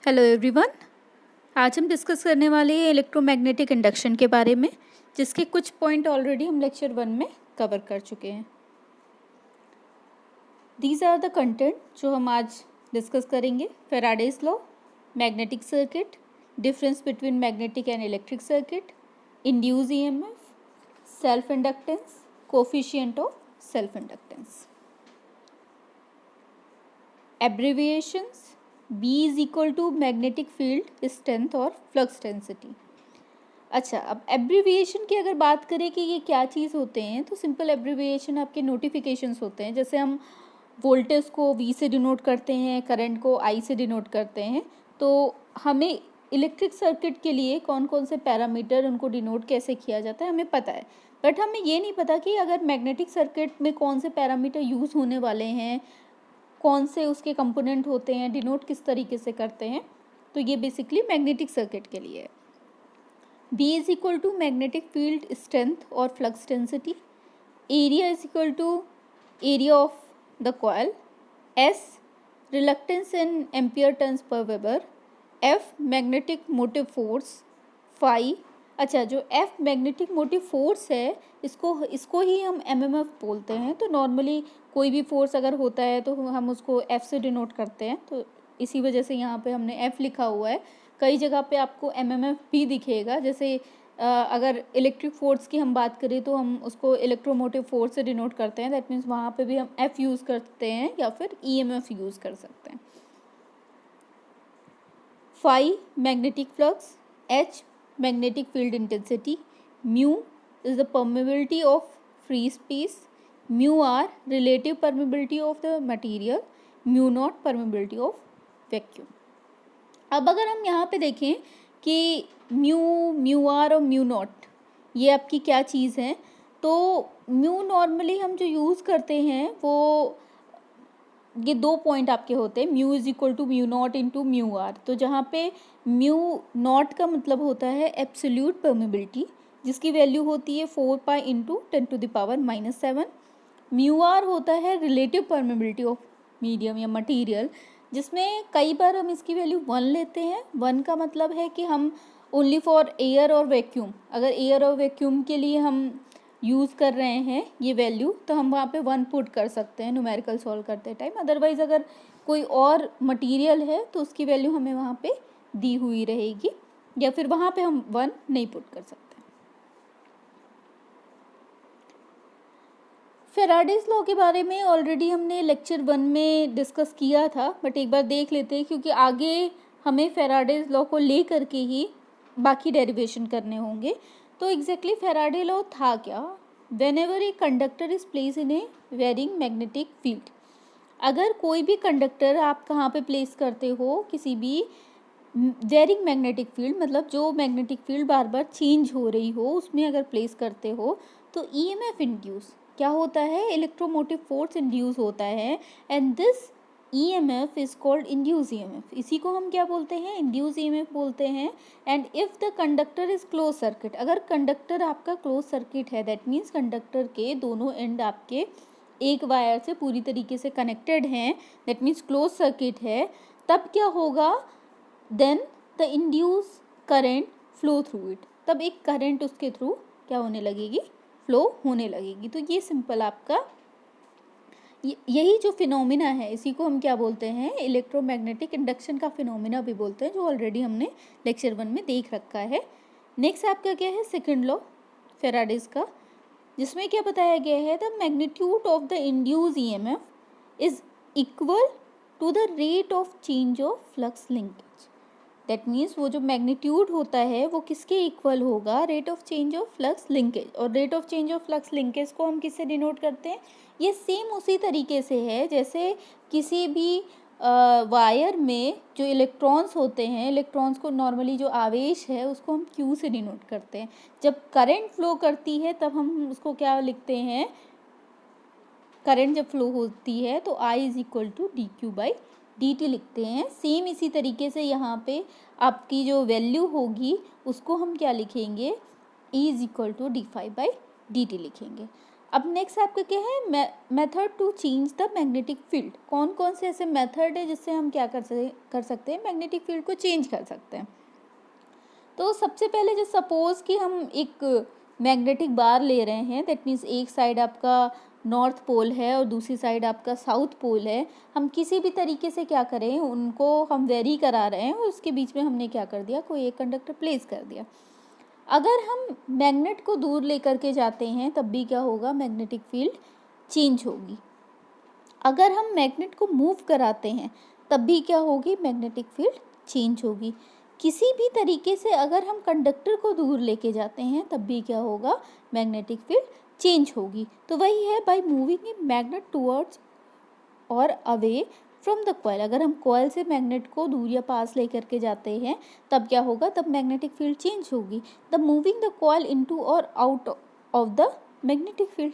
Hello everyone. आज हम discuss करने वाले हैं इलेक्ट्रोमैग्नेटिक इंडक्शन के बारे में, जिसके कुछ पॉइंट ऑलरेडी हम लेक्चर 1 में कवर कर चुके हैं। दीज आर द कंटेंट जो हम आज डिस्कस करेंगे। Faraday's law, magnetic circuit, difference between magnetic and electric circuit, induce EMF, self inductance, coefficient of self inductance. Abbreviations, B is equal to magnetic field strength और flux density. अच्छा, अब abbreviation की अगर बात करें कि ये क्या चीज़ होते हैं, तो सिंपल एब्रिविएशन आपके नोटिफिकेशंस होते हैं। जैसे हम वोल्टेज को V से डिनोट करते हैं, करंट को I से डिनोट करते हैं, तो हमें इलेक्ट्रिक सर्किट के लिए कौन कौन से पैरामीटर, उनको डिनोट कैसे किया जाता है, हमें पता है। बट हमें ये नहीं पता कि अगर मैग्नेटिक सर्किट में कौन से पैरामीटर यूज़ होने वाले हैं, कौन से उसके कंपोनेंट होते हैं, डिनोट किस तरीके से करते हैं। तो ये बेसिकली मैग्नेटिक सर्किट के लिए है। B is equal to magnetic field strength और flux density. Area is equal to area of the coil. S reluctance in ampere turns per weber. F magnetic motive force. Phi, अच्छा, जो F magnetic motive force है, इसको ही हम MMF बोलते हैं। तो normally कोई भी फोर्स अगर होता है तो हम उसको F से डिनोट करते हैं, तो इसी वजह से यहाँ पे हमने F लिखा हुआ है। कई जगह पे आपको MMF भी दिखेगा। जैसे अगर इलेक्ट्रिक फोर्स की हम बात करें तो हम उसको इलेक्ट्रोमोटिव फोर्स से डिनोट करते हैं। दैट मीन्स वहाँ पे भी हम F यूज़ करते हैं या फिर EMF यूज़ कर सकते हैं। Phi magnetic flux. H magnetic field intensity. Mu is the permeability of free space. Mu r relative permeability of the material. Mu naught permeability of vacuum. अब अगर हम यहाँ पे देखें कि mu r और mu naught ये आपकी क्या चीज़ है, तो mu नॉर्मली हम जो यूज़ करते हैं वो ये 2 पॉइंट आपके होते हैं। Mu is equal to mu naught into mu are. तो जहाँ पे म्यू नॉट का मतलब होता है एब्सोल्यूट परमेबिलिटी, जिसकी वैल्यू होती है 4 पाई इंटू 10⁻⁻⁷। म्यू आर होता है रिलेटिव परमेबिलिटी ऑफ मीडियम या मटेरियल, जिसमें कई बार हम इसकी वैल्यू 1 लेते हैं। 1 का मतलब है कि हम ओनली फॉर एयर और वैक्यूम, अगर एयर और वैक्यूम के लिए हम यूज़ कर रहे हैं ये वैल्यू, तो हम वहाँ पे 1 पुट कर सकते हैं न्यूमेरिकल सॉल्व करते टाइम। अदरवाइज़ अगर कोई और मटेरियल है तो उसकी वैल्यू हमें वहाँ पे दी हुई रहेगी, या फिर वहाँ पे हम 1 नहीं पुट कर सकते। फैराडेज लॉ के बारे में ऑलरेडी हमने लेक्चर 1 में डिस्कस किया था, बट एक बार देख लेते हैं क्योंकि आगे हमें फैराडेज लॉ को ले करके ही बाकी डेरिवेशन करने होंगे। तो एग्जैक्टली फैराडे लॉ था क्या? Whenever a conductor is place in a varying magnetic field, अगर कोई भी कंडक्टर आप कहाँ पे प्लेस करते हो, किसी भी वेरिंग मैग्नेटिक फील्ड, मतलब जो मैग्नेटिक फील्ड बार बार चेंज हो रही हो, उसमें अगर प्लेस करते हो तो EMF इंड्यूस क्या होता है, इलेक्ट्रोमोटिव फोर्स इंड्यूस होता है, and this EMF is called induce EMF। इसी को हम क्या बोलते हैं, इंड्यूस EMF बोलते हैं। And if the conductor is close circuit, अगर कंडक्टर आपका क्लोज सर्किट है, दैट मीन्स कंडक्टर के दोनों एंड आपके एक वायर से पूरी तरीके से कनेक्टेड हैं, दैट मीन्स क्लोज सर्किट है, तब क्या होगा, then the induce current flow through it, तब एक करंट उसके थ्रू क्या होने लगेगी, फ्लो होने लगेगी। तो ये सिंपल आपका यही जो फिनोमिना है, इसी को हम क्या बोलते हैं, इलेक्ट्रोमैग्नेटिक इंडक्शन का फिनोमिना भी बोलते हैं, जो ऑलरेडी हमने लेक्चर 1 में देख रखा है। नेक्स्ट आपका क्या है, सेकंड लॉ फैराडेज का, जिसमें क्या बताया गया है, the magnitude of the induce EMF is equal to the rate of change of flux linkage. That means वो जो मैग्नीट्यूड होता है वो किसके इक्वल होगा, rate of change of flux linkage. और rate of change of flux linkage को हम किससे डिनोट करते हैं, ये सेम उसी तरीके से है जैसे किसी भी वायर में जो इलेक्ट्रॉन्स होते हैं, इलेक्ट्रॉन्स को नॉर्मली जो आवेश है उसको हम Q से डिनोट करते हैं। जब करंट फ्लो करती है तब हम उसको क्या लिखते हैं, करंट जब फ्लो होती है तो I is equal to dQ/dt लिखते हैं। सेम इसी तरीके से यहाँ पे आपकी जो वैल्यू होगी उसको हम क्या लिखेंगे, E is equal to dϕ/dt लिखेंगे। अब नेक्स्ट आपका क्या है, method to change the magnetic field. कौन कौन से ऐसे मेथड है जिससे हम क्या कर सकते हैं, मैग्नेटिक फील्ड को चेंज कर सकते हैं। तो सबसे पहले जो सपोज कि हम एक मैग्नेटिक बार ले रहे हैं, दैट मीन्स एक साइड आपका नॉर्थ पोल है और दूसरी साइड आपका साउथ पोल है, हम किसी भी तरीके से क्या करें, उनको हम वेरी करा रहे हैं और उसके बीच में हमने क्या कर दिया, कोई एक कंडक्टर प्लेस कर दिया। अगर हम मैग्नेट को दूर लेकर के जाते हैं तब भी क्या होगा, मैग्नेटिक फील्ड चेंज होगी। अगर हम मैग्नेट को मूव कराते हैं तब भी क्या होगी, मैग्नेटिक फील्ड चेंज होगी। किसी भी तरीके से अगर हम कंडक्टर को दूर लेके जाते हैं तब भी क्या होगा, मैग्नेटिक फील्ड चेंज होगी। तो वही है, by moving a magnet towards और अवे फ्रॉम द कॉइल। अगर हम कॉइल से मैग्नेट को दूर या पास लेकर के जाते हैं तब क्या होगा, तब मैग्नेटिक फील्ड चेंज होगी। The moving the coil into और out of the magnetic field.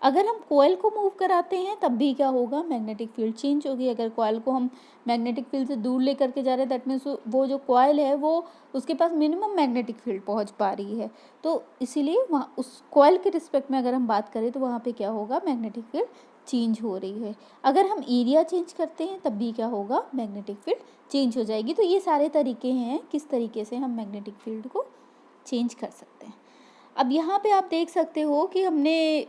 अगर हम कॉइल को मूव कराते हैं तब भी क्या होगा, मैग्नेटिक फील्ड चेंज होगी। अगर कॉइल को हम मैग्नेटिक फील्ड से दूर लेकर के जा रहे हैं, दैट मीन्स वो जो कॉइल है वो उसके पास मिनिमम मैग्नेटिक फील्ड पहुंच पा रही है, तो इसीलिए वहाँ उस कॉइल के रिस्पेक्ट में अगर हम बात करें तो वहाँ पे क्या होगा, मैग्नेटिक फील्ड चेंज हो रही है। अगर हम एरिया चेंज करते हैं तब भी क्या होगा, मैग्नेटिक फील्ड चेंज हो जाएगी। तो ये सारे तरीके हैं किस तरीके से हम मैग्नेटिक फील्ड को चेंज कर सकते हैं। अब यहाँ पे आप देख सकते हो कि हमने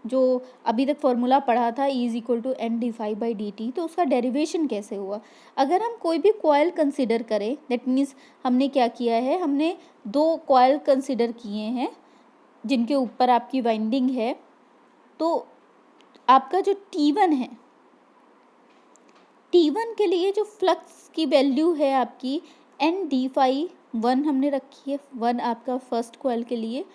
जो अभी तक फॉर्मूला पढ़ा था E=N/dy/dt, तो उसका डेरिवेशन कैसे हुआ। अगर हम कोई भी कॉइल कंसिडर करें, दैट मीन्स हमने क्या किया है, हमने दो कॉइल कंसिडर किए हैं जिनके ऊपर आपकी वाइंडिंग है। तो आपका जो T1 है, T1 के लिए जो फ्लक्स की वैल्यू है आपकी N/d∅1 हमने रखी है, 1 आपका फर्स्ट कॉइल के लिए,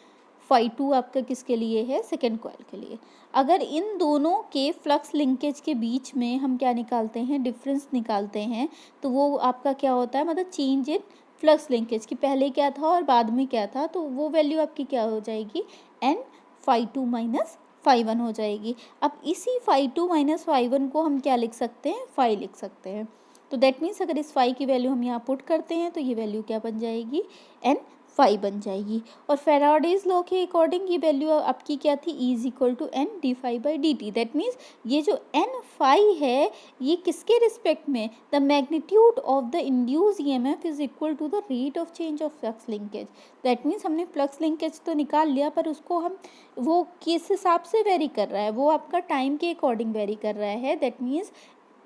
phi2 आपका किसके लिए है, सेकेंड कॉइल के लिए। अगर इन दोनों के फ्लक्स लिंकेज के बीच में हम क्या निकालते हैं, डिफरेंस निकालते हैं, तो वो आपका क्या होता है, मतलब चेंज इन फ्लक्स लिंकेज की, पहले क्या था और बाद में क्या था, तो वो वैल्यू आपकी क्या हो जाएगी, N/phi2 माइनस phi1 हो जाएगी। अब इसी phi2 माइनस phi1 को हम क्या लिख सकते हैं, phi लिख सकते हैं। तो दैट मीन्स अगर इस phi की वैल्यू हम यहाँ पुट करते हैं तो ये वैल्यू क्या बन जाएगी, N phi बन जाएगी। और फेराडेज लॉ के अकॉर्डिंग ये वैल्यू आपकी क्या थी, E=N/d∅/dt। दैट मीन्स ये जो N phi है ये किसके रिस्पेक्ट में, the magnitude of the induce EMF is equal to the rate of change of flux linkage. That means हमने फ्लक्स लिंकेज तो निकाल लिया, पर उसको हम वो किस हिसाब से वेरी कर रहा है, वो आपका टाइम के अकॉर्डिंग वेरी कर रहा है। दैट मीन्स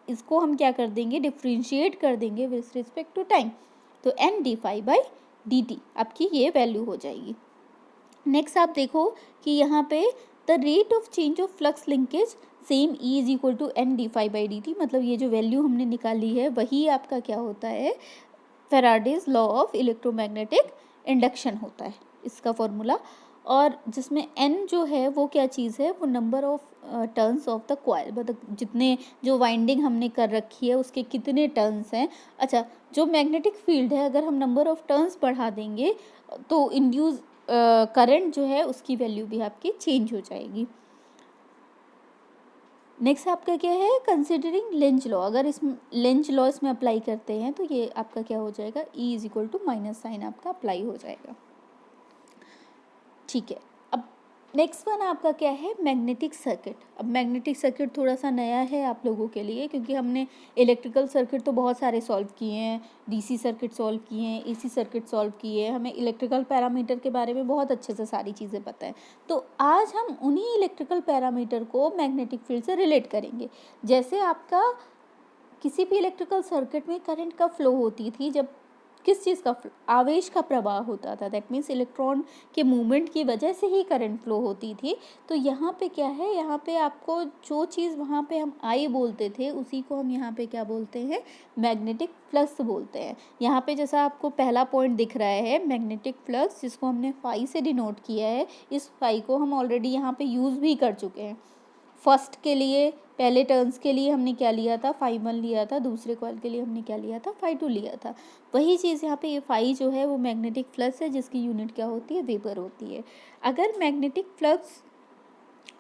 इसको हम क्या कर देंगे, डिफ्रेंशिएट कर देंगे विद रिस्पेक्ट टू टाइम। तो N/d∅/dt आपकी ये वैल्यू हो जाएगी। नेक्स्ट आप देखो कि यहाँ पे the rate of change of flux linkage same E=N/d∅/dt, मतलब ये जो वैल्यू हमने निकाली है वही आपका क्या होता है, Faraday's law of electromagnetic induction होता है इसका फॉर्मूला। और जिसमें N जो है वो क्या चीज़ है, वो number of turns of the coil, मतलब जितने जो वाइंडिंग हमने कर रखी है उसके कितने टर्न्स हैं। अच्छा, जो मैग्नेटिक फील्ड है अगर हम नंबर ऑफ टर्न्स बढ़ा देंगे तो इंड्यूस करंट जो है उसकी वैल्यू भी आपकी चेंज हो जाएगी। नेक्स्ट आपका क्या है, कंसिडरिंग लेंज लॉ। अगर इस लेंज लॉ इसमें अप्लाई करते हैं तो ये आपका क्या हो जाएगा, E= माइनस साइन आपका अप्लाई हो जाएगा। ठीक है, अब नेक्स्ट वन आपका क्या है, मैग्नेटिक सर्किट। अब मैग्नेटिक सर्किट थोड़ा सा नया है आप लोगों के लिए, क्योंकि हमने इलेक्ट्रिकल सर्किट तो बहुत सारे सॉल्व किए हैं, DC सर्किट सॉल्व किए हैं, AC सर्किट सॉल्व किए हैं, हमें इलेक्ट्रिकल पैरामीटर के बारे में बहुत अच्छे से सारी चीज़ें पता है। तो आज हम उन्हीं इलेक्ट्रिकल पैरामीटर को मैग्नेटिक फील्ड से रिलेट करेंगे। जैसे आपका किसी भी इलेक्ट्रिकल सर्किट में करंट का फ्लो होती थी, जब किस चीज़ का आवेश का प्रवाह होता था, दैट मीन्स इलेक्ट्रॉन के मूवमेंट की वजह से ही करंट फ्लो होती थी। तो यहाँ पे क्या है, यहाँ पे आपको जो चीज़ वहाँ पे हम आई बोलते थे उसी को हम यहाँ पे क्या बोलते हैं, मैग्नेटिक फ्लक्स बोलते हैं। यहाँ पे जैसा आपको पहला पॉइंट दिख रहा है मैग्नेटिक फ्लक्स, जिसको हमने फाई से डिनोट किया है, इस फाई को हम ऑलरेडी यहाँ पे यूज़ भी कर चुके हैं। फर्स्ट के लिए पहले टर्न्स के लिए हमने क्या लिया था, phi1 लिया था, दूसरे कॉइल के लिए हमने क्या लिया था, phi2 लिया था। वही चीज़ यहाँ पे ये फाई जो है वो मैग्नेटिक फ्लक्स है, जिसकी यूनिट क्या होती है, वेबर होती है। अगर मैग्नेटिक फ्लक्स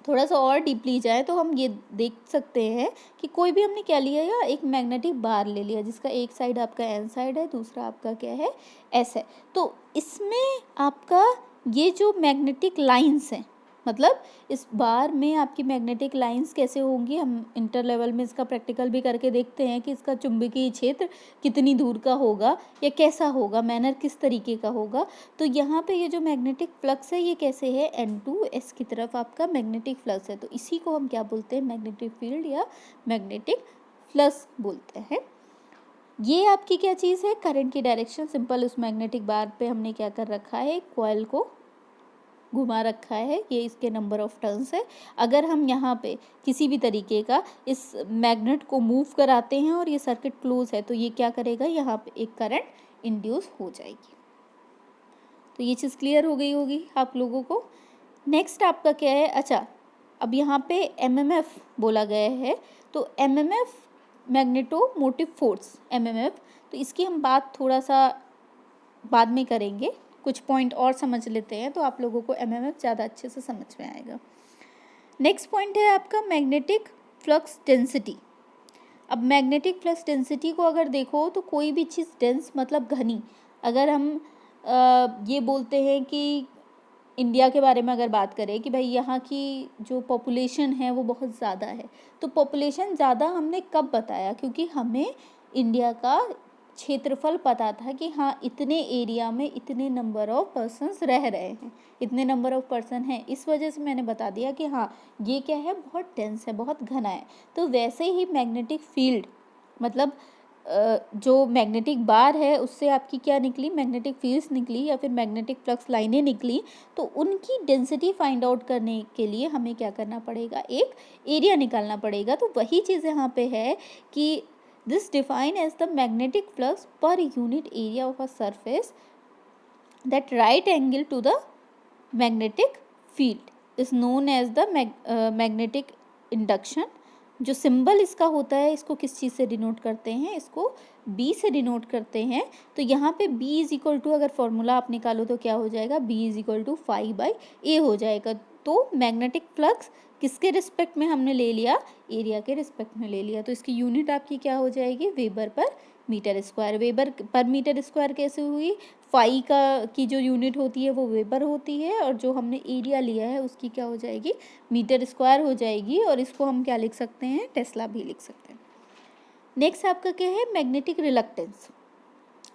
थोड़ा सा और डीपली जाए तो हम ये देख सकते हैं कि कोई भी हमने क्या लिया या एक मैग्नेटिक बार ले लिया, जिसका एक साइड आपका N साइड है, दूसरा आपका क्या है, S है। तो इसमें आपका ये जो मैग्नेटिक लाइंस हैं, मतलब इस बार में आपकी मैग्नेटिक लाइंस कैसे होंगी, हम इंटर लेवल में इसका प्रैक्टिकल भी करके देखते हैं कि इसका चुंबकीय क्षेत्र कितनी दूर का होगा या कैसा होगा, मैनर किस तरीके का होगा। तो यहाँ पे ये जो मैग्नेटिक फ्लक्स है ये कैसे है, N2S की तरफ आपका मैग्नेटिक फ्लक्स है, तो इसी को हम क्या बोलते हैं, मैग्नेटिक फील्ड या मैग्नेटिक फ्लक्स बोलते हैं। ये आपकी क्या चीज़ है, करंट की डायरेक्शन। सिंपल उस मैग्नेटिक बार पे हमने क्या कर रखा है, कॉइल को घुमा रखा है, ये इसके नंबर ऑफ टर्न्स है। अगर हम यहाँ पे किसी भी तरीके का इस मैग्नेट को मूव कराते हैं और ये सर्किट क्लोज है तो ये क्या करेगा, यहाँ पे एक करंट इंड्यूस हो जाएगी। तो ये चीज़ क्लियर हो गई होगी आप लोगों को। नेक्स्ट आपका क्या है, अच्छा अब यहाँ पे MMF बोला गया है, तो MMF magneto motive force MMF, तो इसकी हम बात थोड़ा सा बाद में करेंगे, कुछ पॉइंट और समझ लेते हैं तो आप लोगों को MMF ज़्यादा अच्छे से समझ में आएगा। नेक्स्ट पॉइंट है आपका मैग्नेटिक फ्लक्स डेंसिटी। अब मैग्नेटिक फ्लक्स डेंसिटी को अगर देखो तो कोई भी चीज़ डेंस मतलब घनी, अगर हम ये बोलते हैं कि इंडिया के बारे में अगर बात करें कि भाई यहाँ की जो पॉपुलेशन है वो बहुत ज़्यादा है, तो पॉपुलेशन ज़्यादा हमने कब बताया, क्योंकि हमें इंडिया का क्षेत्रफल पता था कि हाँ इतने एरिया में इतने नंबर ऑफ पर्सन्स रह रहे हैं, इतने नंबर ऑफ पर्सन हैं, इस वजह से मैंने बता दिया कि हाँ ये क्या है, बहुत डेंस है, बहुत घना है। तो वैसे ही मैग्नेटिक फील्ड मतलब जो मैग्नेटिक बार है उससे आपकी क्या निकली, मैग्नेटिक फील्ड्स निकली या फिर मैग्नेटिक फ्लक्स लाइनें निकली, तो उनकी डेंसिटी फाइंड आउट करने के लिए हमें क्या करना पड़ेगा, एक एरिया निकालना पड़ेगा। तो वही चीज़ यहाँ पे है कि this define as the magnetic flux per unit area of a surface that right angle to the magnetic field is known as the magnetic induction. जो सिंबल इसका होता है इसको किस चीज़ से डिनोट करते हैं, इसको B से डिनोट करते हैं। तो यहाँ पे B इज इक्वल टू, अगर फॉर्मूला आप निकालो तो क्या हो जाएगा, B is equal to 5/A हो जाएगा। तो मैग्नेटिक फ्लक्स किसके रिस्पेक्ट में हमने ले लिया, एरिया के रिस्पेक्ट में ले लिया, तो इसकी यूनिट आपकी क्या हो जाएगी, weber per metre square. Weber per metre square कैसे हुई, फाई की जो यूनिट होती है वो वेबर होती है और जो हमने एरिया लिया है उसकी क्या हो जाएगी, मीटर स्क्वायर हो जाएगी, और इसको हम क्या लिख सकते हैं, टेस्ला भी लिख सकते हैं। नेक्स्ट आपका क्या है, मैग्नेटिक रिलक्टेंस।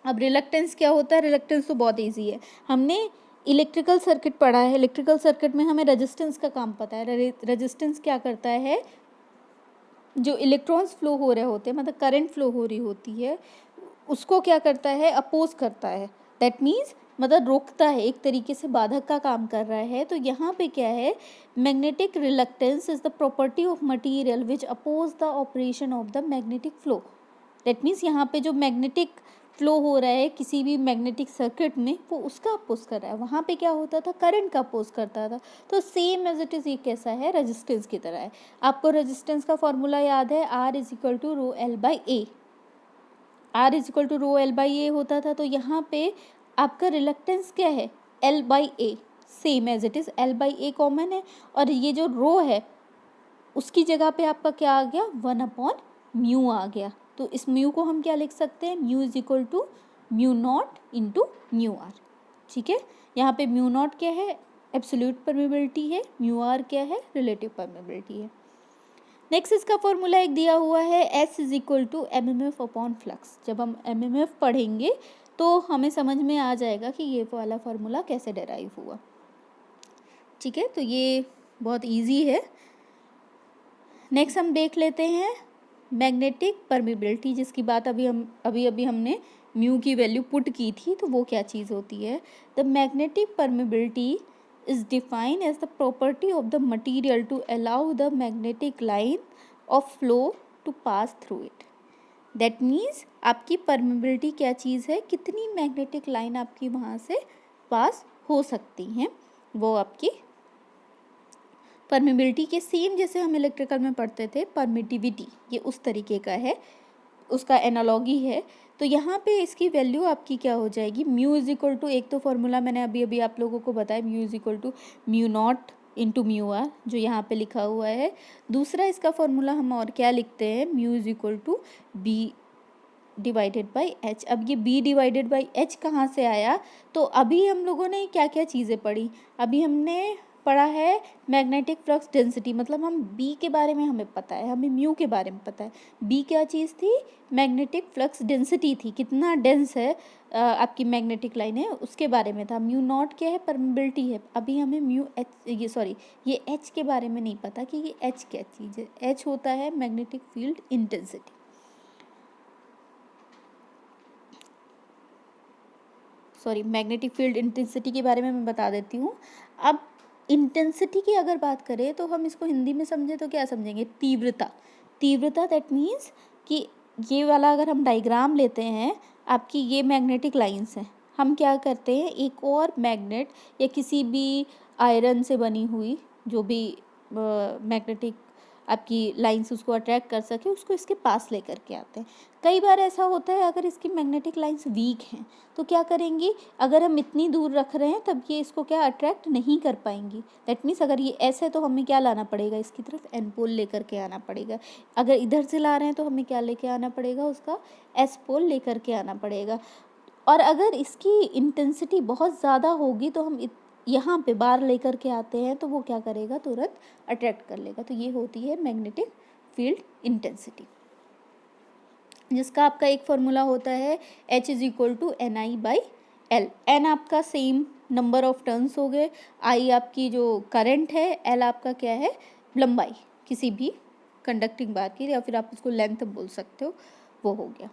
अब रिलक्टेंस क्या होता है, रिलक्टेंस तो बहुत ईजी है, हमने इलेक्ट्रिकल सर्किट पढ़ा है, इलेक्ट्रिकल सर्किट में हमें रेजिस्टेंस का काम पता है। रेजिस्टेंस क्या करता है, जो इलेक्ट्रॉन्स फ्लो हो रहे होते हैं, मतलब करंट फ्लो हो रही होती है, उसको क्या करता है, अपोज करता है। दैट मीन्स मतलब रोकता है, एक तरीके से बाधक का काम कर रहा है। तो यहाँ पे क्या है, magnetic reluctance is the property of material which oppose the operation of the magnetic flow. That means यहाँ पे जो मैग्नेटिक फ्लो हो रहा है किसी भी मैग्नेटिक सर्किट में, वो उसका अपोज कर रहा है। वहाँ पे क्या होता था, करंट का अपोज करता था। तो सेम एज इट इज़ ये कैसा है, रेजिस्टेंस की तरह है। आपको रेजिस्टेंस का फॉर्मूला याद है, R is equal to rho L by A, R is equal to rho L by A होता था। तो यहाँ पे आपका रिलक्टेंस क्या है, L by a, same as it is L by a common है, और ये जो रो है उसकी जगह पे आपका क्या आ गया, 1/म्यू आ गया। तो इस म्यू को हम क्या लिख सकते हैं, mu is equal to mu naught into mu r. ठीक है, यहाँ पे म्यू नॉट क्या है, एब्सोल्यूट परमेबिलिटी है, म्यू आर क्या है, रिलेटिव परमेबिलिटी है। नेक्स्ट इसका फॉर्मूला एक दिया हुआ है, S is equal to MMF upon flux. जब हम MMF पढ़ेंगे तो हमें समझ में आ जाएगा कि ये वाला फॉर्मूला कैसे डेराइव हुआ। ठीक है, तो ये बहुत इजी है। नेक्स्ट हम देख लेते हैं मैग्नेटिक परमेबिलिटी, जिसकी बात अभी हमने म्यू की वैल्यू पुट की थी, तो वो क्या चीज़ होती है। The magnetic permeability is defined as the property of the material to allow the magnetic line of flow to pass through it. That means आपकी permeability क्या चीज़ है, कितनी मैग्नेटिक लाइन आपकी वहाँ से पास हो सकती हैं, वो आपकी परमेबिलिटी के सेम जैसे हम इलेक्ट्रिकल में पढ़ते थे परमिटिविटी, ये उस तरीके का है, उसका एनालॉगी है। तो यहाँ पे इसकी वैल्यू आपकी क्या हो जाएगी, म्यू इज इक्वल टू, एक तो फॉर्मूला मैंने अभी आप लोगों को बताया, mu is equal to mu naught into mu r, जो यहाँ पे लिखा हुआ है। दूसरा इसका फॉर्मूला हम और क्या लिखते हैं, mu is equal to B divided by H. अब ये b डिवाइडेड बाई एच कहाँ से आया, तो अभी हम लोगों ने क्या क्या चीज़ें पढ़ी, अभी हमने पढ़ा है मैग्नेटिक फ्लक्स डेंसिटी, मतलब हम बी के बारे में हमें पता है, हमें म्यू के बारे में पता है। बी क्या चीज़ थी? मैग्नेटिक फ्लक्स डेंसिटी थी, कितना डेंस है आपकी मैग्नेटिक लाइन है उसके बारे में था। म्यू नॉट क्या है? परमेबिलिटी है। अभी हमें म्यू एच, ये एच के बारे में नहीं पता कि ये एच क्या चीज़ है। एच होता है magnetic field intensity. Magnetic field intensity के बारे में मैं बता देती हूँ। अब इंटेंसिटी की अगर बात करें तो हम इसको हिंदी में समझे तो क्या समझेंगे? तीव्रता। तीव्रता दैट मीन्स कि ये वाला अगर हम डायग्राम लेते हैं, आपकी ये मैग्नेटिक लाइंस हैं, हम क्या करते हैं, एक और मैग्नेट या किसी भी आयरन से बनी हुई जो भी मैग्नेटिक आपकी लाइंस उसको अट्रैक्ट कर सके, उसको इसके पास लेकर के आते हैं। कई बार ऐसा होता है अगर इसकी मैग्नेटिक लाइंस वीक हैं तो क्या करेंगी, अगर हम इतनी दूर रख रहे हैं तब ये इसको क्या अट्रैक्ट नहीं कर पाएंगी। दैट मीन्स अगर ये ऐसे तो हमें क्या लाना पड़ेगा, इसकी तरफ एन पोल लेकर के आना पड़ेगा। अगर इधर से ला रहे हैं तो हमें क्या लेके आना पड़ेगा, उसका एस पोल लेकर के आना पड़ेगा। और अगर इसकी इंटेंसिटी बहुत ज़्यादा होगी तो हम यहाँ पे बार लेकर के आते हैं तो वो क्या करेगा, तुरंत अट्रैक्ट कर लेगा। तो ये होती है मैग्नेटिक फील्ड इंटेंसिटी, जिसका आपका एक फॉर्मूला होता है H is equal to NI/L। N आपका सेम नंबर ऑफ टर्न्स हो गए, I आपकी जो करंट है, L आपका क्या है, लंबाई किसी भी कंडक्टिंग बार की, या फिर आप उसको लेंथ बोल सकते हो, वो हो गया।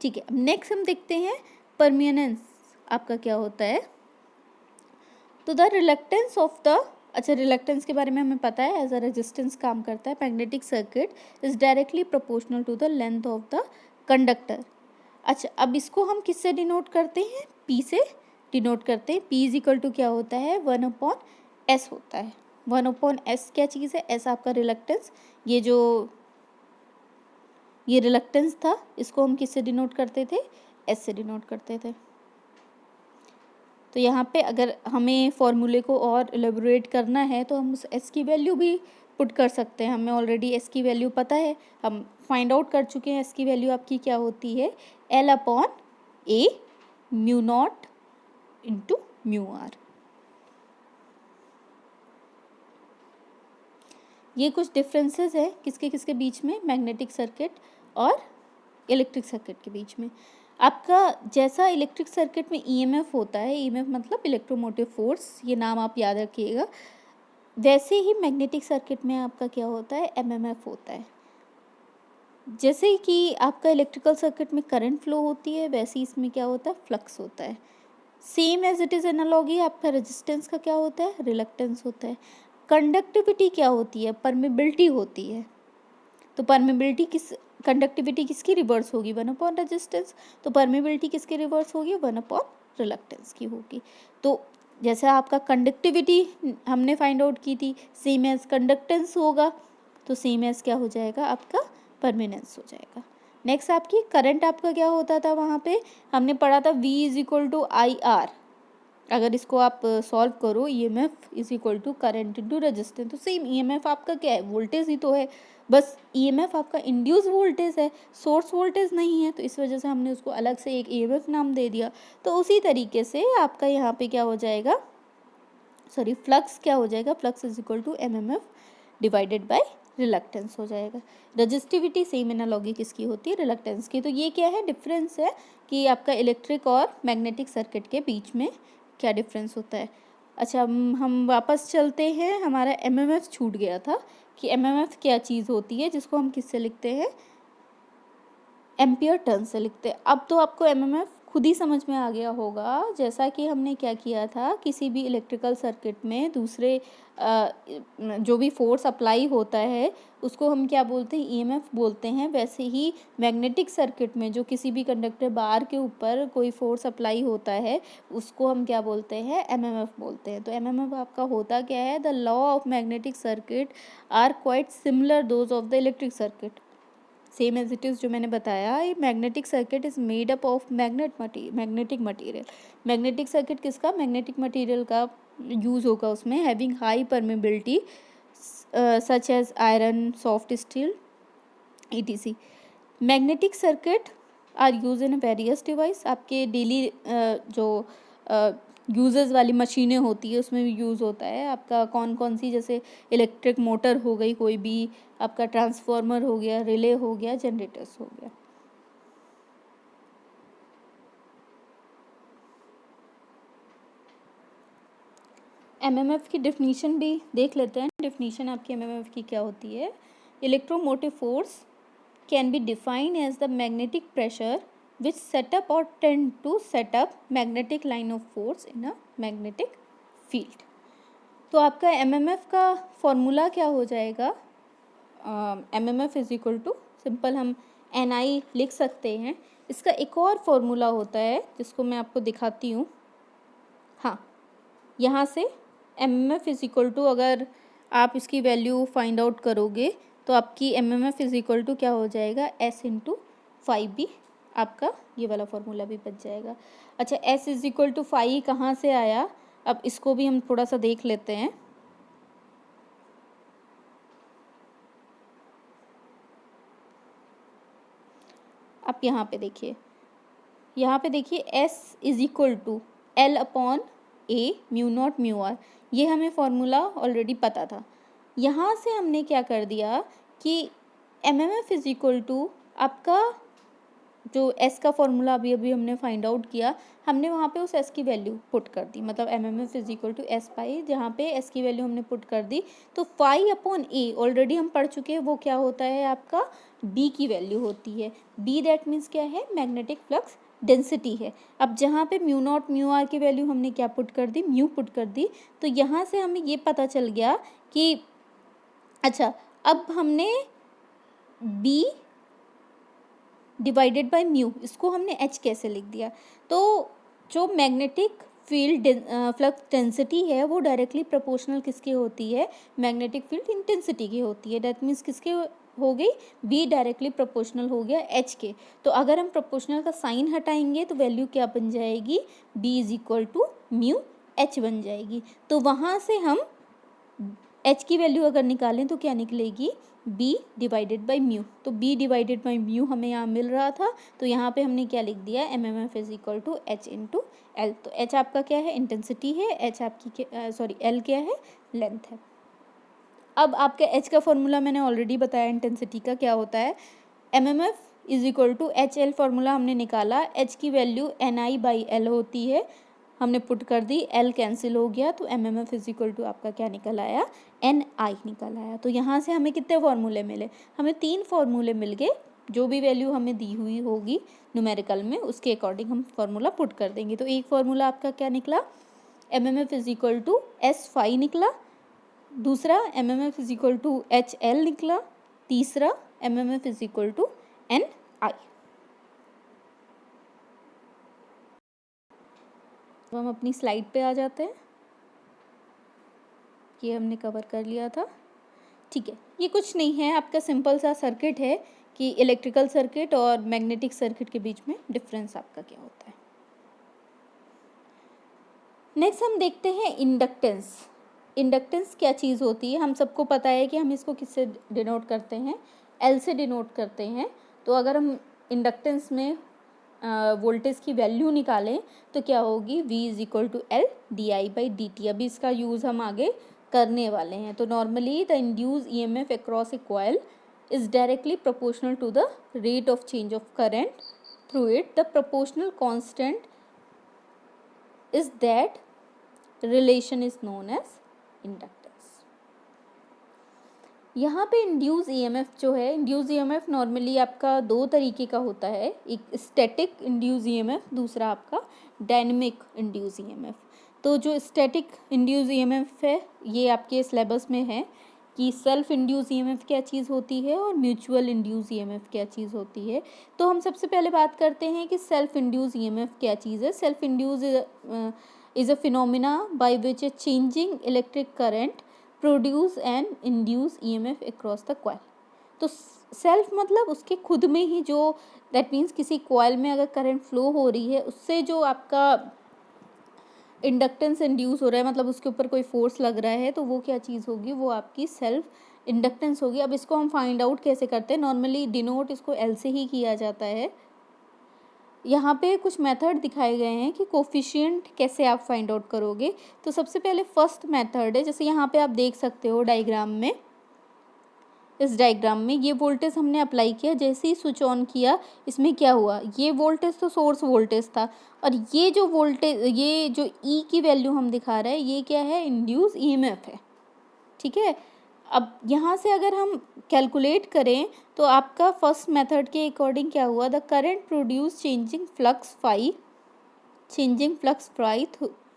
ठीक है, अब नेक्स्ट हम देखते हैं परमियनेंस आपका क्या होता है। तो द रिलक्टेंस ऑफ द, अच्छा रिलक्टेंस के बारे में हमें पता है, एज अ रेजिस्टेंस काम करता है। Magnetic circuit is directly proportional to the length of the conductor. अच्छा, अब इसको हम किससे डिनोट करते हैं, P से डिनोट करते हैं। P इज इक्वल टू क्या होता है, 1/S होता है। 1/S क्या चीज़ है, S आपका रिलक्टेंस, ये रिलक्टेंस था, इसको हम किससे डिनोट करते थे, S से डिनोट करते थे। तो यहाँ पे अगर हमें फॉर्मूले को और एलेबोरेट करना है तो हम उस S की वैल्यू भी पुट कर सकते हैं। हमें ऑलरेडी S की वैल्यू पता है, हम फाइंड आउट कर चुके हैं। S की वैल्यू आपकी क्या होती है, L/A mu naught into mu r. ये कुछ डिफरेंसेस है किसके किसके बीच में, मैग्नेटिक सर्किट और इलेक्ट्रिक सर्किट के बीच में। आपका जैसा इलेक्ट्रिक सर्किट में ईएमएफ होता है, ईएमएफ मतलब इलेक्ट्रोमोटिव फोर्स, ये नाम आप याद रखिएगा, वैसे ही मैग्नेटिक सर्किट में आपका क्या होता है, एमएमएफ होता है। जैसे कि आपका इलेक्ट्रिकल सर्किट में करंट फ्लो होती है, वैसे ही इसमें क्या होता है, फ्लक्स होता है। Same as it is analogy, आपका रेजिस्टेंस का क्या होता है, रिलक्टेंस होता है। कंडक्टिविटी क्या होती है, परमेबिलिटी होती है। तो परमेबिलिटी कंडक्टिविटी किसकी रिवर्स होगी, 1 रेजिस्टेंस। तो परमेबिलिटी किसकी रिवर्स होगी, 1 रिलक्टेंस की होगी। तो जैसे आपका कंडक्टिविटी हमने फाइंड आउट की थी, सेम एज कंडक्टेंस होगा, तो सेम एज क्या हो जाएगा, आपका परमेनेंस हो जाएगा। नेक्स्ट आपकी करंट आपका क्या होता था, वहाँ पे हमने पढ़ा था V is equal to IR। अगर इसको आप सॉल्व करो, EMF is equal to current into resistance, तो सेम EMF आपका क्या है, वोल्टेज ही तो है, बस EMF आपका इंड्यूस वोल्टेज है, सोर्स वोल्टेज नहीं है, तो इस वजह से हमने उसको अलग से एक EMF नाम दे दिया। तो उसी तरीके से आपका यहाँ पे क्या हो जाएगा, फ्लक्स क्या हो जाएगा, flux is equal to MMF divided by reluctance हो जाएगा। रजिस्टिविटी सेम एनालॉगी किसकी होती है, रिलक्टेंस की। तो ये क्या है, डिफरेंस है कि आपका इलेक्ट्रिक और मैग्नेटिक सर्किट के बीच में क्या डिफरेंस होता है। अच्छा, हम वापस चलते हैं, हमारा एमएमएफ छूट गया था कि एमएमएफ क्या चीज़ होती है, जिसको हम किससे लिखते हैं, एम्पियर टर्न से लिखते हैं। अब तो आपको एमएमएफ खुद ही समझ में आ गया होगा, जैसा कि हमने क्या किया था, किसी भी इलेक्ट्रिकल सर्किट में दूसरे जो भी फोर्स अप्लाई होता है उसको हम क्या बोलते हैं, ईएमएफ बोलते हैं। वैसे ही मैग्नेटिक सर्किट में जो किसी भी कंडक्टर बार के ऊपर कोई फोर्स अप्लाई होता है उसको हम क्या बोलते हैं, एमएमएफ बोलते हैं। तो एमएमएफ आपका होता क्या है, the law of magnetic circuit are quite similar those of the electric circuit. Same as it is जो मैंने बताया, ये magnetic circuit is made up of magnetic material. Magnetic circuit किसका, मैग्नेटिक मटीरियल का यूज़ होगा उसमें, having high permeability such as iron, soft steel, ETC। Magnetic circuit are use in various device. आपके daily जो यूजेस वाली मशीनें होती है उसमें भी यूज़ होता है आपका। कौन कौन सी, जैसे इलेक्ट्रिक मोटर हो गई, कोई भी आपका ट्रांसफार्मर हो गया, रिले हो गया, जनरेटर्स हो गया। एमएमएफ की डेफिनीशन भी देख लेते हैं। डेफिनीशन आपकी एमएमएफ की क्या होती है। Electromotive force can be defined as the magnetic pressure which set up और tend to set up magnetic line of force in a magnetic field. तो आपका एमएमएफ का फॉर्मूला क्या हो जाएगा। MMF is equal to, simple हम एन आई लिख सकते हैं। इसका एक और फॉर्मूला होता है जिसको मैं आपको दिखाती हूँ। हाँ, यहाँ से एमएमएफ इज इक्वल टू, अगर आप इसकी वैल्यू फाइंड आउट करोगे तो आपकी एमएमएफ इज इक्वल टू क्या हो जाएगा, एस इंटू 5b। आपका ये वाला फॉर्मूला भी बच जाएगा। अच्छा, एस इज इक्वल टू 5 कहाँ से आया, अब इसको भी हम थोड़ा सा देख लेते हैं। आप यहाँ पे देखिए, S is equal to L upon A mu naught mu r, ये हमें फॉर्मूला ऑलरेडी पता था। यहाँ से हमने क्या कर दिया कि एमएमएफ इज इक्वल टू आपका जो एस का फॉर्मूला अभी हमने फाइंड आउट किया, हमने वहाँ पे उस एस की वैल्यू पुट कर दी। मतलब MMF is equal to S phi, जहाँ पे एस की वैल्यू हमने पुट कर दी तो 5 अपॉन ए ऑलरेडी हम पढ़ चुके हैं, वो क्या होता है आपका बी की वैल्यू होती है। बी दैट मीन्स क्या है, मैग्नेटिक फ्लक्स डेंसिटी है। अब जहाँ पे म्यू नॉट म्यू आर की वैल्यू हमने क्या पुट कर दी, म्यू पुट कर दी। तो यहाँ से हमें ये पता चल गया कि अच्छा, अब हमने बी डिवाइडेड बाय म्यू, इसको हमने एच कैसे लिख दिया। तो जो मैग्नेटिक फील्ड फ्लक्स डेंसिटी है वो डायरेक्टली प्रोपोर्शनल किसकी होती है, मैग्नेटिक फील्ड इंटेंसिटी की होती है। दैट मीन्स किसके हो गई, बी डायरेक्टली प्रोपोर्शनल हो गया एच के। तो अगर हम प्रोपोर्शनल का साइन हटाएंगे तो वैल्यू क्या बन जाएगी, B is equal to mu H बन जाएगी। तो वहाँ से हम एच की वैल्यू अगर निकालें तो क्या निकलेगी, b डिवाइडेड बाई म्यू। तो b डिवाइडेड बाई म्यू हमें यहाँ मिल रहा था, तो यहाँ पे हमने क्या लिख दिया, M M F is equal to H into L. तो h आपका क्या है, इंटेंसिटी है, h आपकी l क्या है, लेंथ है। अब आपके h का फॉर्मूला मैंने ऑलरेडी बताया इंटेंसिटी का क्या होता है, M M F is equal to H L formula हमने निकाला, h की value N I by L होती है, हमने पुट कर दी, L कैंसिल हो गया, तो M M F is equal to आपका क्या निकल आया, एन आई निकल आया। तो यहाँ से हमें कितने फॉर्मूले मिले, हमें 3 फॉर्मूले मिल गए। जो भी वैल्यू हमें दी हुई होगी न्यूमेरिकल में उसके अकॉर्डिंग हम फॉर्मूला पुट कर देंगे। तो एक फॉर्मूला आपका क्या निकला, M M F is equal to S phi निकला, दूसरा M M F is equal to H L निकला, तीसरा M M F is equal to N I. तो हम अपनी स्लाइड पे आ जाते हैं, ये हमने कवर कर लिया था। ठीक है, ये कुछ नहीं है, आपका सिंपल सा सर्किट है कि इलेक्ट्रिकल सर्किट और मैग्नेटिक सर्किट के बीच में डिफरेंस आपका क्या होता है। नेक्स्ट हम देखते हैं इंडक्टेंस। इंडक्टेंस क्या चीज़ होती है, हम सबको पता है कि हम इसको किससे डिनोट करते हैं, एल से डिनोट करते हैं। तो अगर हम इंडक्टेंस में वोल्टेज की वैल्यू निकालें तो क्या होगी, V is equal to L D I by D T. अभी इसका यूज़ हम आगे करने वाले हैं। तो normally the induced E M F across a coil is directly proportional to the rate of change of current through it. The proportional constant is that relation is known as inductance. यहाँ पे induce EMF जो है, induce EMF normally आपका 2 तरीके का होता है, एक स्टैटिक इंड्यूस ईएमएफ, दूसरा आपका डायनेमिक इंड्यूस ईएमएफ। तो जो स्टैटिक इंड्यूस ईएमएफ है ये आपके सिलेबस में है कि सेल्फ इंड्यूस ईएमएफ क्या चीज़ होती है और म्यूचुअल इंड्यूस ईएमएफ क्या चीज़ होती है। तो हम सबसे पहले बात करते हैं कि सेल्फ इंड्यूस ईएमएफ क्या चीज़ है। Self induce is a phenomena by which a changing electric current produce and induce EMF across the coil. तो सेल्फ मतलब उसके खुद में ही, जो दैट मीन्स किसी कॉइल में अगर करंट फ्लो हो रही है उससे जो आपका इंडक्टेंस इंड्यूस हो रहा है, मतलब उसके ऊपर कोई फोर्स लग रहा है, तो वो क्या चीज़ होगी, वो आपकी सेल्फ इंडक्टेंस होगी। अब इसको हम फाइंड आउट कैसे करते हैं, नॉर्मली डिनोट इसको एल से ही किया जाता है। यहाँ पे कुछ मेथड दिखाए गए हैं कि कोफिशिएंट कैसे आप फाइंड आउट करोगे। तो सबसे पहले फर्स्ट मेथड है, जैसे यहाँ पे आप देख सकते हो डायग्राम में, इस डायग्राम में ये वोल्टेज हमने अप्लाई किया, जैसे ही स्विच ऑन किया इसमें क्या हुआ, ये वोल्टेज तो सोर्स वोल्टेज था, और ये जो वोल्टेज, ये जो ई की वैल्यू हम दिखा रहे हैं, ये क्या है, इंड्यूस ईएमएफ है। ठीक है, अब यहाँ से अगर हम कैलकुलेट करें तो आपका फर्स्ट मेथड के अकॉर्डिंग क्या हुआ, the current produce changing flux phi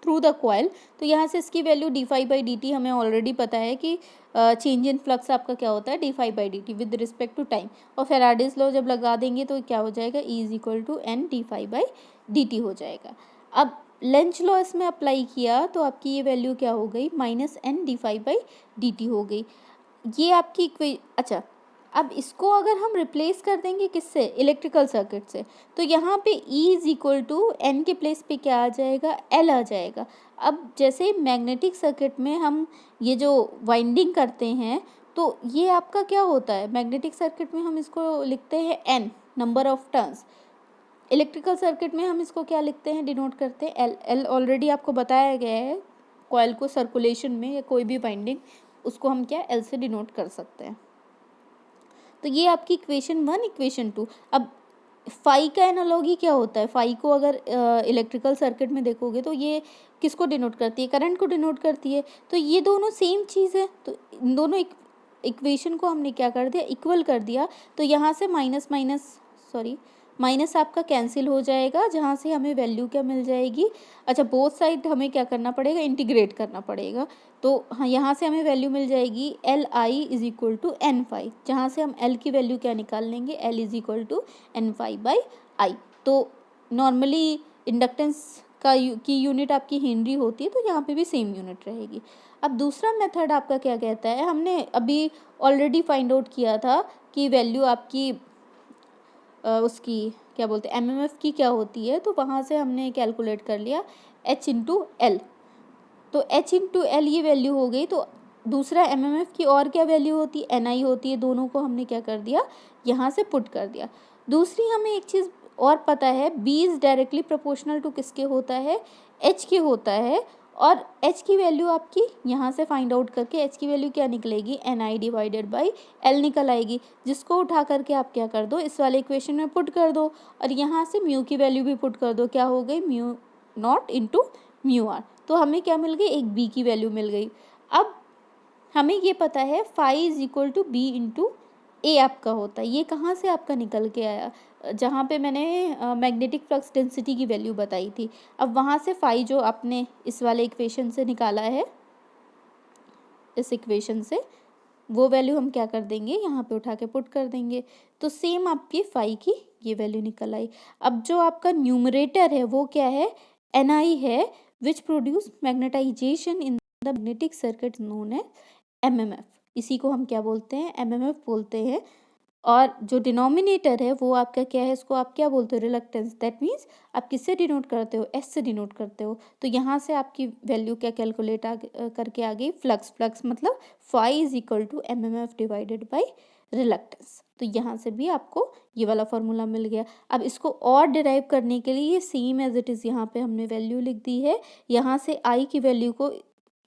through the coil. तो यहाँ से इसकी value D phi by D T हमें ऑलरेडी पता है कि चेंज इन फ्लक्स आपका क्या होता है, D phi by D T with respect to time. और फेराडेज लॉ जब लगा देंगे तो क्या हो जाएगा, E is equal to N D phi by D T हो जाएगा। अब लेंज लॉ इसमें अप्लाई किया तो आपकी ये वैल्यू क्या हो गई, minus N D phi by D T हो गई। ये आपकी अच्छा, अब इसको अगर हम रिप्लेस कर देंगे किससे, इलेक्ट्रिकल सर्किट से, तो यहाँ पे E is equal to N के प्लेस पे क्या आ जाएगा, L आ जाएगा। अब जैसे मैग्नेटिक सर्किट में हम ये जो वाइंडिंग करते हैं तो ये आपका क्या होता है, मैग्नेटिक सर्किट में हम इसको लिखते हैं N, number of turns. Electrical circuit में हम इसको क्या लिखते हैं, डिनोट करते हैं L। L ऑलरेडी आपको बताया गया है, कॉइल को सर्कुलेशन में या कोई भी वाइंडिंग, उसको हम क्या L से डिनोट कर सकते हैं। तो ये आपकी इक्वेशन 1, इक्वेशन 2। अब फाई का एनालॉगी क्या होता है, फाई को अगर इलेक्ट्रिकल सर्किट में देखोगे तो ये किसको डिनोट करती है, करंट को डिनोट करती है। तो ये दोनों सेम चीज़ है, तो इन दोनों इक्वेशन को हमने क्या कर दिया, इक्वल कर दिया। तो यहाँ से माइनस आपका कैंसिल हो जाएगा, जहाँ से हमें वैल्यू क्या मिल जाएगी, अच्छा बोथ साइड हमें क्या करना पड़ेगा, इंटीग्रेट करना पड़ेगा। तो हाँ, यहाँ से हमें वैल्यू मिल जाएगी L I is equal to N phi, जहाँ से हम एल की वैल्यू क्या निकाल लेंगे, L is equal to N phi by I. तो नॉर्मली इंडक्टेंस की यूनिट आपकी हेनरी होती है, तो यहाँ पे भी सेम यूनिट रहेगी। अब दूसरा मेथड आपका क्या कहता है, हमने अभी ऑलरेडी फाइंड आउट किया था कि वैल्यू आपकी उसकी क्या बोलते हैं, एमएमएफ की क्या होती है, तो वहाँ से हमने कैलकुलेट कर लिया एच इंटू एल। तो एच इंटू एल ये वैल्यू हो गई। तो दूसरा एमएमएफ की और क्या वैल्यू होती है, एनआई होती है। दोनों को हमने क्या कर दिया, यहाँ से पुट कर दिया। दूसरी हमें एक चीज़ और पता है, B is directly proportional to किसके होता है, एच के होता है। और एच की वैल्यू आपकी यहाँ से फाइंड आउट करके एच की वैल्यू क्या निकलेगी, N I divided by L निकल आएगी, जिसको उठा करके आप क्या कर दो, इस वाले इक्वेशन में पुट कर दो। और यहाँ से म्यू की वैल्यू भी पुट कर दो, क्या हो गई, mu naught into mu are. तो हमें क्या मिल गई, एक बी की वैल्यू मिल गई। अब हमें ये पता है phi is equal to B into A आपका होता है। ये कहाँ से आपका निकल के आया, जहाँ पे मैंने मैग्नेटिक फ्लक्स डेंसिटी की वैल्यू बताई थी। अब वहाँ से फाई जो आपने इस वाले इक्वेशन से निकाला है, इस इक्वेशन से वो वैल्यू हम क्या कर देंगे, यहाँ पे उठा के पुट कर देंगे। तो सेम आपकी फाई की ये वैल्यू निकल आई। अब जो आपका न्यूमरेटर है वो क्या है, एन आई है, which produce magnetization in the magnetic circuit known है एमएमएफ। इसी को हम क्या बोलते हैं, एमएमएफ बोलते हैं। और जो डिनोमिनेटर है वो आपका क्या है, इसको आप क्या बोलते हो, रिलक्टेंस। दैट मीन्स आप किससे डिनोट करते हो, एस से डिनोट करते हो। तो यहाँ से आपकी वैल्यू क्या कैलकुलेट करके आ गई, फ्लक्स मतलब phi is equal to M M F divided by reluctance. तो यहाँ से भी आपको ये वाला फॉर्मूला मिल गया। अब इसको और डिराइव करने के लिए सेम एज इट इज़ यहाँ पे हमने वैल्यू लिख दी है। यहाँ से आई की वैल्यू को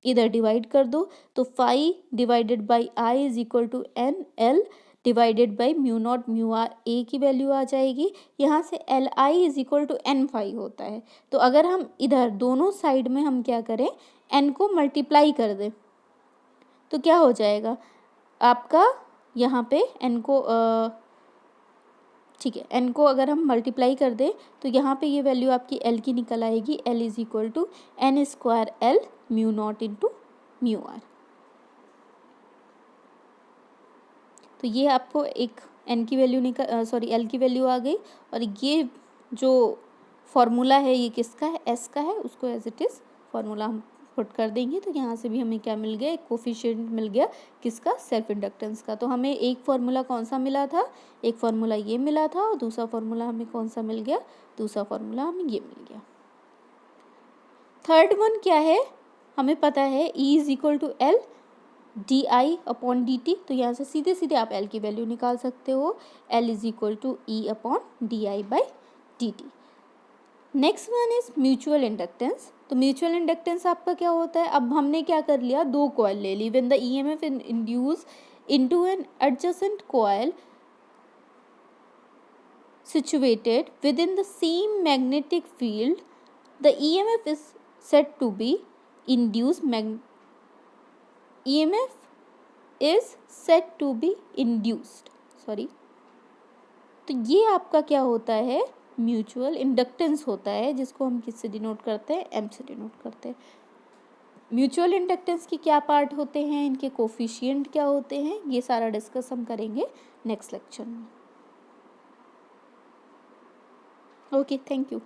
इधर डिवाइड कर दो, तो phi divided by I is equal to N L divided by mu naught mu R, A की वैल्यू आ जाएगी। यहाँ से L I is equal to N phi होता है। तो अगर हम इधर दोनों साइड में हम क्या करें, एन को मल्टीप्लाई कर दें, तो क्या हो जाएगा आपका, यहाँ पे एन को ठीक है, एन को अगर हम मल्टीप्लाई कर दें तो यहाँ पे ये वैल्यू आपकी एल की निकल आएगी, L is equal to N square L mu naught into mu are. तो ये आपको एक एन की वैल्यू एल की वैल्यू आ गई। और ये जो फॉर्मूला है ये किसका है, एस का है, उसको एज इट इज़ फॉर्मूला हम पुट कर देंगे। तो यहाँ से भी हमें क्या मिल गया, एक कोफिशिएंट मिल गया, किसका, सेल्फ इंडक्टेंस का। तो हमें एक फार्मूला कौन सा मिला था, एक फार्मूला ये मिला था, और दूसरा फार्मूला हमें कौन सा मिल गया, दूसरा फार्मूला हमें ये मिल गया। थर्ड वन क्या है, हमें पता है E is equal to L D I upon D T. तो यहाँ से सीधे सीधे आप एल की वैल्यू निकाल सकते हो, L is equal to E upon D I by D T. Next one is mutual inductance. तो म्यूचुअल इंडक्टेंस आपका क्या होता है, अब हमने क्या कर लिया, दो कॉइल ले ली। When the EMF induce into an adjacent coil situated within the same magnetic field, the EMF is said to be induced EMF is said to be induced, sorry। तो ये आपका क्या होता है, म्यूचुअल इंडक्टेंस होता है, जिसको हम किससे डिनोट करते हैं, एम से डिनोट करते हैं। म्यूचुअल इंडक्टेंस की क्या पार्ट होते हैं, इनके कोफिशिएंट क्या होते हैं, ये सारा डिस्कस हम करेंगे नेक्स्ट लेक्चर में। Okay, thank you.